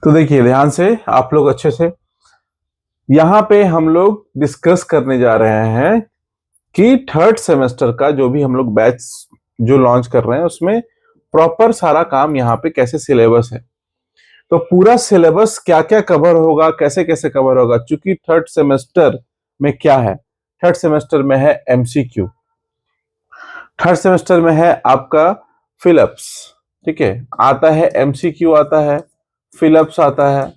तो देखिए ध्यान से आप लोग अच्छे से यहाँ पे हम लोग डिस्कस करने जा रहे हैं कि थर्ड सेमेस्टर का जो भी हम लोग बैच जो लॉन्च कर रहे हैं उसमें प्रॉपर सारा काम यहाँ पे कैसे सिलेबस है। तो पूरा सिलेबस क्या क्या कवर होगा, कैसे कैसे कवर होगा, क्योंकि थर्ड सेमेस्टर में क्या है, थर्ड सेमेस्टर में है एमसीक्यू, थर्ड सेमेस्टर में है आपका फिलअप्स। ठीक है, आता है एमसीक्यू, आता है फिलअप्स, आता है,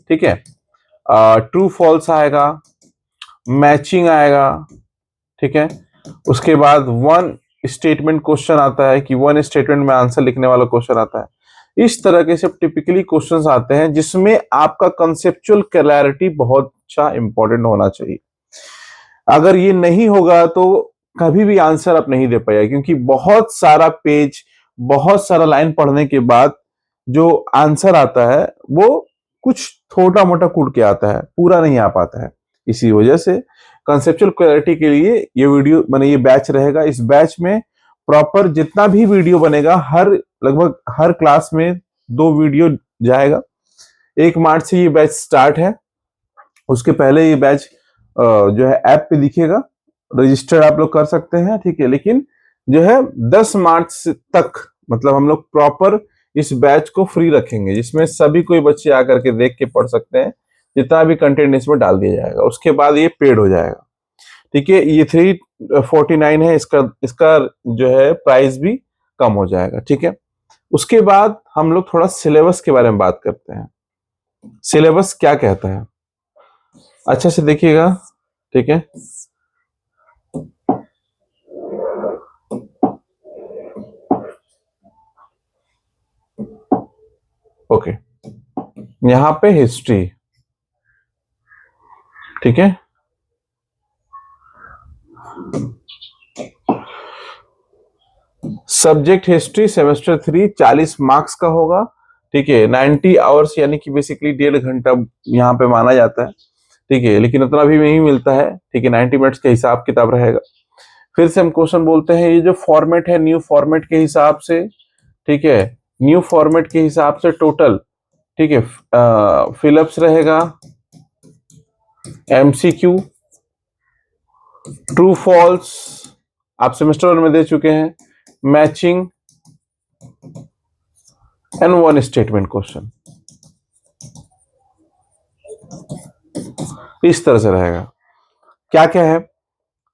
ठीक है, ट्रू फॉल्स आएगा, मैचिंग आएगा, ठीक है। उसके बाद वन स्टेटमेंट क्वेश्चन आता है कि वन स्टेटमेंट में आंसर लिखने वाला क्वेश्चन आता है। इस तरह के सब टिपिकली क्वेश्चंस आते हैं जिसमें आपका कंसेप्चुअल क्लैरिटी बहुत अच्छा इंपॉर्टेंट होना चाहिए। अगर ये नहीं होगा तो कभी भी आंसर आप नहीं दे पाएगा, क्योंकि बहुत सारा पेज, बहुत सारा लाइन पढ़ने के बाद जो आंसर आता है वो कुछ छोटा मोटा कूट के आता है, पूरा नहीं आ पाता है। इसी वजह से कंसेप्चुअल क्लैरिटी के लिए ये वीडियो माने ये बैच रहेगा। इस बैच में प्रॉपर जितना भी वीडियो बनेगा, हर लगभग हर क्लास में 2 वीडियो जाएगा। 1 मार्च से ये बैच स्टार्ट है। उसके पहले ये बैच जो है ऐप पे दिखेगा, रजिस्टर आप लोग कर सकते हैं, ठीक है। लेकिन जो है 10 मार्च तक मतलब हम लोग प्रॉपर इस बैच को फ्री रखेंगे, जिसमें सभी कोई बच्चे आकर के देख के पढ़ सकते हैं, जितना भी कंटेंट इसमें डाल दिया जाएगा। उसके बाद ये पेड हो जाएगा, ठीक है। ये 349 है, इसका इसका जो है प्राइस भी कम हो जाएगा, ठीक है। उसके बाद हम लोग थोड़ा सिलेबस के बारे में बात करते हैं। सिलेबस क्या कहता है, अच्छा से देखिएगा, ठीक है। ओके, यहां पे हिस्ट्री, ठीक है। सब्जेक्ट हिस्ट्री सेमेस्टर 3 40 मार्क्स का होगा, ठीक है। 90 आवर्स यानी कि बेसिकली 1.5 घंटा यहाँ पे माना जाता है, ठीक है। लेकिन उतना भी नहीं मिलता है, ठीक है। 90 मिनट्स के हिसाब किताब रहेगा। फिर से हम क्वेश्चन बोलते हैं, ये जो फॉर्मेट है न्यू फॉर्मेट के हिसाब से, ठीक है, न्यू फॉर्मेट के हिसाब से टोटल, ठीक है, फिलअप्स रहेगा, एमसीक्यू, ट्रू फॉल्स आप सेमेस्टर 1 में दे चुके हैं, matching and one statement question. इस तरह से रहेगा। क्या क्या है,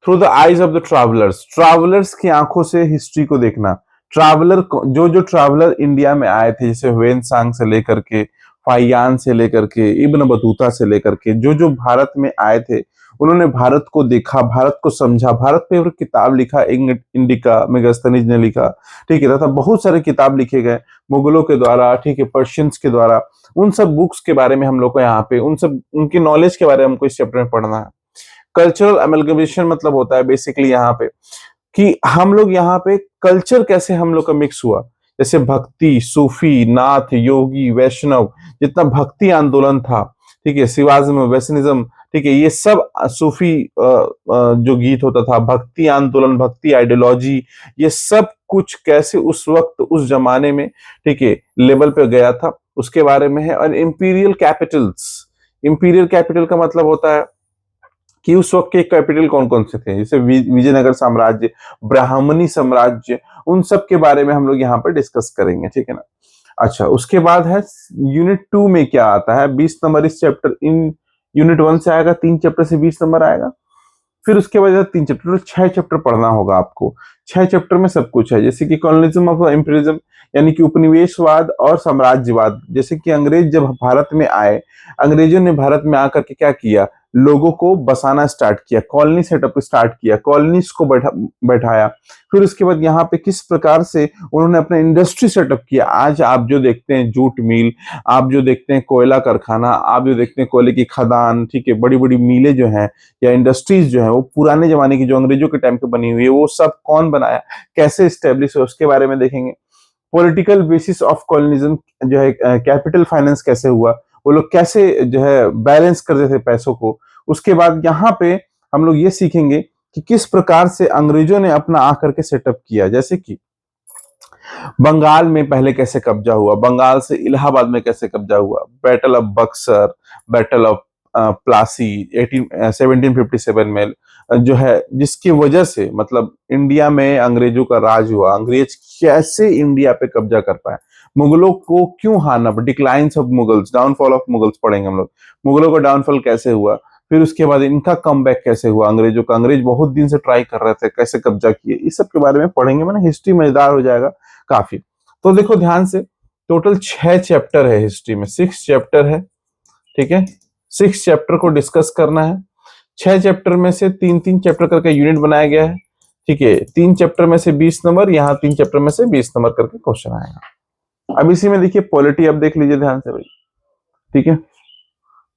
through the eyes of the travellers, travellers की आंखों से हिस्ट्री को देखना। ट्रैवलर जो जो ट्रैवलर इंडिया में आए थे, जैसे ह्वेनसांग से लेकर के, फाइयान से लेकर के, इब्न बतूता से लेकर के, जो जो भारत में आए थे, उन्होंने भारत को देखा, भारत को समझा, भारत पे एक किताब लिखा, इंडिका मेगास्थनीज ने लिखा, ठीक है। तथा बहुत सारे किताब लिखे गए मुगलों के द्वारा, ठीक है, पर्शियंस के द्वारा। उन सब बुक्स के बारे में हम लोग को यहाँ पे उन सब उनकी नॉलेज के बारे में हमको इस चैप्टर में पढ़ना है। कल्चरल अमेलगमेशन मतलब होता है बेसिकली यहाँ पे कि हम लोग यहाँ पे कल्चर कैसे हम लोग का मिक्स हुआ, जैसे भक्ति, सूफी, नाथ, योगी, वैष्णव, जितना भक्ति आंदोलन था, ठीक है, शिवाज्म, वैष्णिज्म, ठीक है, ये सब सूफी जो गीत होता था, भक्ति आंदोलन, भक्ति आइडियोलॉजी, ये सब कुछ कैसे उस वक्त उस जमाने में, ठीक है, लेवल पे गया था, उसके बारे में है। और इंपीरियल कैपिटल्स, इंपीरियल कैपिटल का मतलब होता है कि उस वक्त के कैपिटल कौन कौन से थे, जैसे विजयनगर साम्राज्य, ब्राह्मणी साम्राज्य, उन सब के बारे में हम लोग यहाँ पर डिस्कस करेंगे, ठीक है ना। अच्छा, उसके बाद है यूनिट 2 में क्या आता है, 20 नंबर इस चैप्टर, इन यूनिट 1 से आएगा, 3 चैप्टर से 20 नंबर आएगा। फिर उसके बाद 3 चैप्टर, 6 चैप्टर पढ़ना होगा आपको। 6 चैप्टर में सब कुछ है, जैसे कि कॉलोनिज्म ऑफ इंपीरियलिज्म यानी कि उपनिवेशवाद और साम्राज्यवाद। जैसे कि अंग्रेज जब भारत में आए, अंग्रेजों ने भारत में आकर के क्या किया, लोगों को बसाना स्टार्ट किया, कॉलोनी सेटअप स्टार्ट किया, कॉलोनीज को बैठाया। फिर उसके बाद यहाँ पे किस प्रकार से उन्होंने अपना इंडस्ट्री सेटअप किया। आज आप जो देखते हैं जूट मिल, आप जो देखते हैं कोयला कारखाना, आप जो देखते हैं कोयले की खदान, ठीक है, बड़ी बड़ी मिलें जो हैं या इंडस्ट्रीज जो है, वो पुराने जमाने की जो अंग्रेजों के टाइम पे बनी हुई है, वो सब कौन बनाया, कैसे स्टेब्लिश है, उसके बारे में देखेंगे। पॉलिटिकल बेसिस ऑफ कॉलोनिज्म जो है, कैपिटल फाइनेंस कैसे हुआ, वो लोग कैसे जो है बैलेंस करते थे पैसों को। उसके बाद यहाँ पे हम लोग ये सीखेंगे कि किस प्रकार से अंग्रेजों ने अपना आकर के सेटअप किया। जैसे कि बंगाल में पहले कैसे कब्जा हुआ, बंगाल से इलाहाबाद में कैसे कब्जा हुआ, battle of Buxar, battle of Plassey 1757 में जो है, जिसकी वजह से मतलब इंडिया में अंग्रेजों का राज हुआ, अंग्रेज कैसे इंडिया पे कब्जा कर पाए, मुगलों को क्यों हारना पड़ा, declines of Mughals, downfall of Mughals पढ़ेंगे हम लोग, मुगलों का डाउनफॉल कैसे हुआ, फिर उसके बाद इनका कमबैक कैसे हुआ, अंग्रेजों का, अंग्रेज बहुत दिन से ट्राई कर रहे थे कैसे कब्जा किए, इस सब के बारे में पढ़ेंगे, मैंने हिस्ट्री मजेदार हो जाएगा काफी। तो देखो ध्यान से, टोटल 6 चैप्टर है हिस्ट्री में, 6 चैप्टर है, ठीक है, 6 चैप्टर को डिस्कस करना है। 6 चैप्टर में से 3-3 चैप्टर करके यूनिट बनाया गया है, ठीक है, 3 चैप्टर में से 20 नंबर, यहाँ 3 चैप्टर में से 20 नंबर करके क्वेश्चन आएगा। अब इसी में देखिए पॉलिटी, अब देख लीजिए ध्यान से भाई, ठीक है,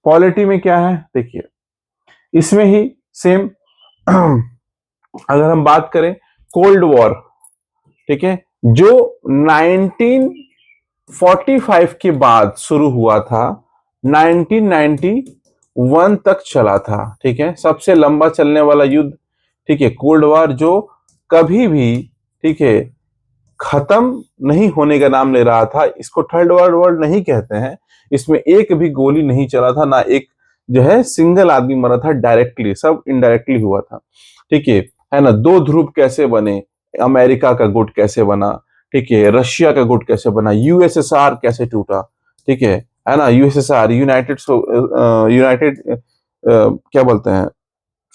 पॉलिटी में क्या है देखिए, इसमें ही सेम अगर हम बात करें कोल्ड वॉर, ठीक है, जो 1945 के बाद शुरू हुआ था, 1991 तक चला था, ठीक है, सबसे लंबा चलने वाला युद्ध, ठीक है, कोल्ड वॉर, जो कभी भी, ठीक है, खत्म नहीं होने का नाम ले रहा था। इसको थर्ड वर्ल्ड वॉर नहीं कहते हैं, इसमें एक भी गोली नहीं चला था, ना एक जो है सिंगल आदमी मरा था डायरेक्टली, सब इनडायरेक्टली हुआ था, ठीक है ना। दो ध्रुव कैसे बने, अमेरिका का गुट कैसे बना, ठीक है, रशिया का गुट कैसे बना, यूएसएसआर कैसे टूटा, ठीक है ना, यूएसएसआर, यूनाइटेड क्या बोलते हैं,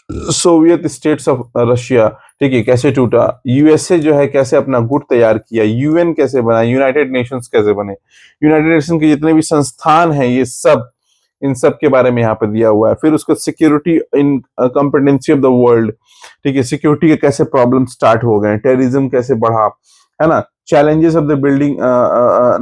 सोवियत स्टेट्स ऑफ रशिया, ठीक है, कैसे टूटा, यूएसए जो है कैसे अपना गुट तैयार किया, यूएन कैसे बना, यूनाइटेड नेशंस कैसे बने, यूनाइटेड नेशन के जितने भी संस्थान हैं ये सब, इन सब के बारे में यहाँ पे दिया हुआ है। फिर उसको security in competency of the world, ठीक है, सिक्योरिटी के कैसे प्रॉब्लम स्टार्ट हो गए, टेररिज्म कैसे बढ़ा, है ना, challenges of the building,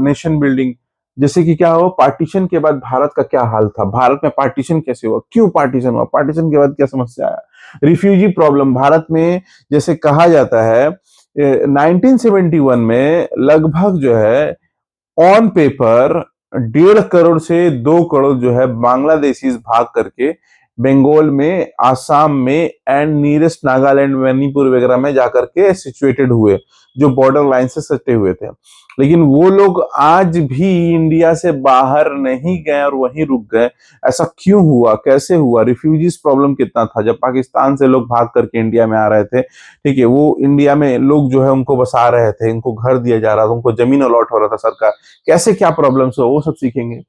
nation building, जैसे कि क्या हुआ पार्टीशन के बाद भारत का क्या हाल था, भारत में पार्टीशन कैसे हुआ, क्यों पार्टीशन हुआ, पार्टीशन के बाद क्या समस्या आया, रिफ्यूजी प्रॉब्लम भारत में, जैसे कहा जाता है 1971 में लगभग जो है ऑन पेपर 1.5 करोड़ से 2 करोड़ जो है बांग्लादेशी भाग करके बंगाल में, आसाम में एंड नियरेस्ट नागालैंड, मणिपुर वगैरह में जाकर के सिचुएटेड हुए, जो बॉर्डर लाइन से सटे हुए थे। लेकिन वो लोग आज भी इंडिया से बाहर नहीं गए और वहीं रुक गए, ऐसा क्यों हुआ, कैसे हुआ, रिफ्यूजीज प्रॉब्लम कितना था, जब पाकिस्तान से लोग भाग करके इंडिया में आ रहे थे, ठीक है, वो इंडिया में लोग जो है उनको बसा रहे थे, उनको घर दिया जा रहा था, उनको जमीन अलॉट हो रहा था सरकार, कैसे क्या प्रॉब्लम्स हो वो सब सीखेंगे,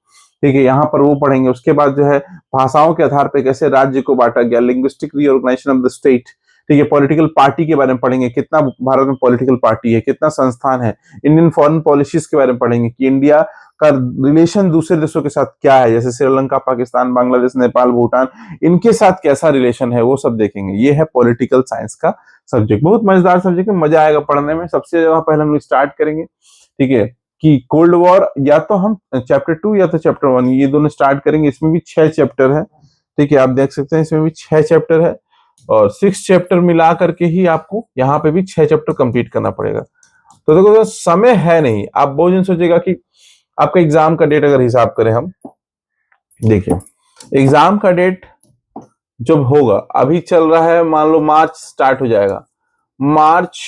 ठीक है, यहाँ पर वो पढ़ेंगे। उसके बाद जो है भाषाओं के आधार पर कैसे राज्य को बांटा गया, linguistic reorganisation of the state, ठीक है, पॉलिटिकल पार्टी के बारे में पढ़ेंगे, कितना भारत में पॉलिटिकल पार्टी है, कितना संस्थान है, इंडियन फॉरेन पॉलिसीज के बारे में पढ़ेंगे कि इंडिया का रिलेशन दूसरे देशों के साथ क्या है, जैसे श्रीलंका, पाकिस्तान, बांग्लादेश, नेपाल, भूटान, इनके साथ कैसा रिलेशन है वो सब देखेंगे। ये है पॉलिटिकल साइंस का सब्जेक्ट, बहुत मजेदार सब्जेक्ट है, मजा आएगा पढ़ने में। सबसे ज्यादा पहले हम लोग स्टार्ट करेंगे, ठीक है, कि कोल्ड वॉर, या तो हम चैप्टर 2 या तो चैप्टर 1, ये दोनों स्टार्ट करेंगे। इसमें भी 6 चैप्टर है, ठीक है, आप देख सकते हैं इसमें भी 6 चैप्टर है, और 6 चैप्टर मिला करके ही आपको यहाँ पे भी 6 चैप्टर कंप्लीट करना पड़ेगा। तो देखो तो समय है नहीं, आप बहुत दिन सोचेगा कि आपका एग्जाम का डेट अगर हिसाब करें हम, देखिए एग्जाम का डेट जब होगा, अभी चल रहा है, मान लो मार्च स्टार्ट हो जाएगा, मार्च,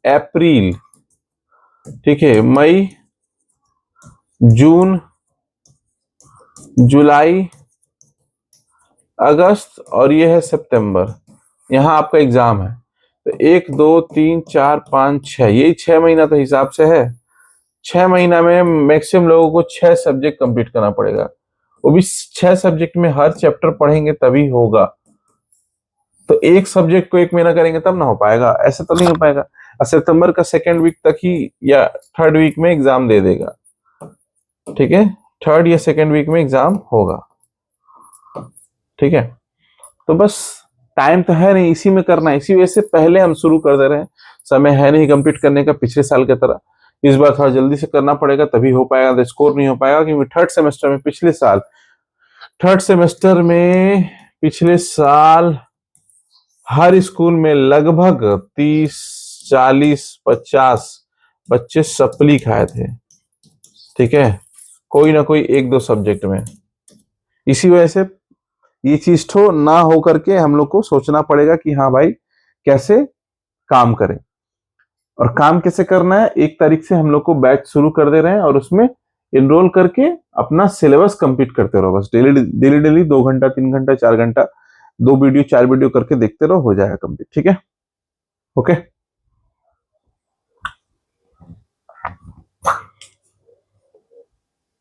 अप्रैल, ठीक है, मई, जून, जुलाई, अगस्त, और ये है सितंबर, यहाँ आपका एग्जाम है। तो 1 2 3 4 5 6, यही 6 महीना तो हिसाब से है। 6 महीना में मैक्सिमम लोगों को 6 सब्जेक्ट कंप्लीट करना पड़ेगा, वो भी 6 सब्जेक्ट में हर चैप्टर पढ़ेंगे तभी होगा। तो एक सब्जेक्ट को 1 महीना करेंगे तब ना हो पाएगा, ऐसे तो नहीं हो पाएगा। सितंबर का 2nd वीक तक ही या 3rd वीक में एग्जाम दे देगा, ठीक है, 3rd या 2nd वीक में एग्जाम होगा, ठीक है। तो बस टाइम तो है नहीं, इसी में करना है, इसी वजह से पहले हम शुरू कर दे रहे हैं, समय है नहीं कंप्लीट करने का पिछले साल की तरह। इस बार थोड़ा जल्दी से करना पड़ेगा तभी हो पाएगा, तो स्कोर नहीं हो पाएगा, क्योंकि थर्ड सेमेस्टर में पिछले साल हर स्कूल में लगभग 30 40 50 बच्चे सप्ली खाए थे, ठीक है, कोई ना कोई 1 2 सब्जेक्ट में। इसी वजह से ये चीज तो ना हो करके हम लोग को सोचना पड़ेगा कि हाँ भाई कैसे काम करें। और काम कैसे करना है, 1 तारीख से हम लोग को बैच शुरू कर दे रहे हैं और उसमें एनरोल करके अपना सिलेबस कंप्लीट करते रहो। बस डेली डेली डेली 2 घंटा 3 घंटा 4 घंटा 2 वीडियो 4 वीडियो करके देखते रहो, हो जाएगा कंप्लीट। ठीक है, ओके।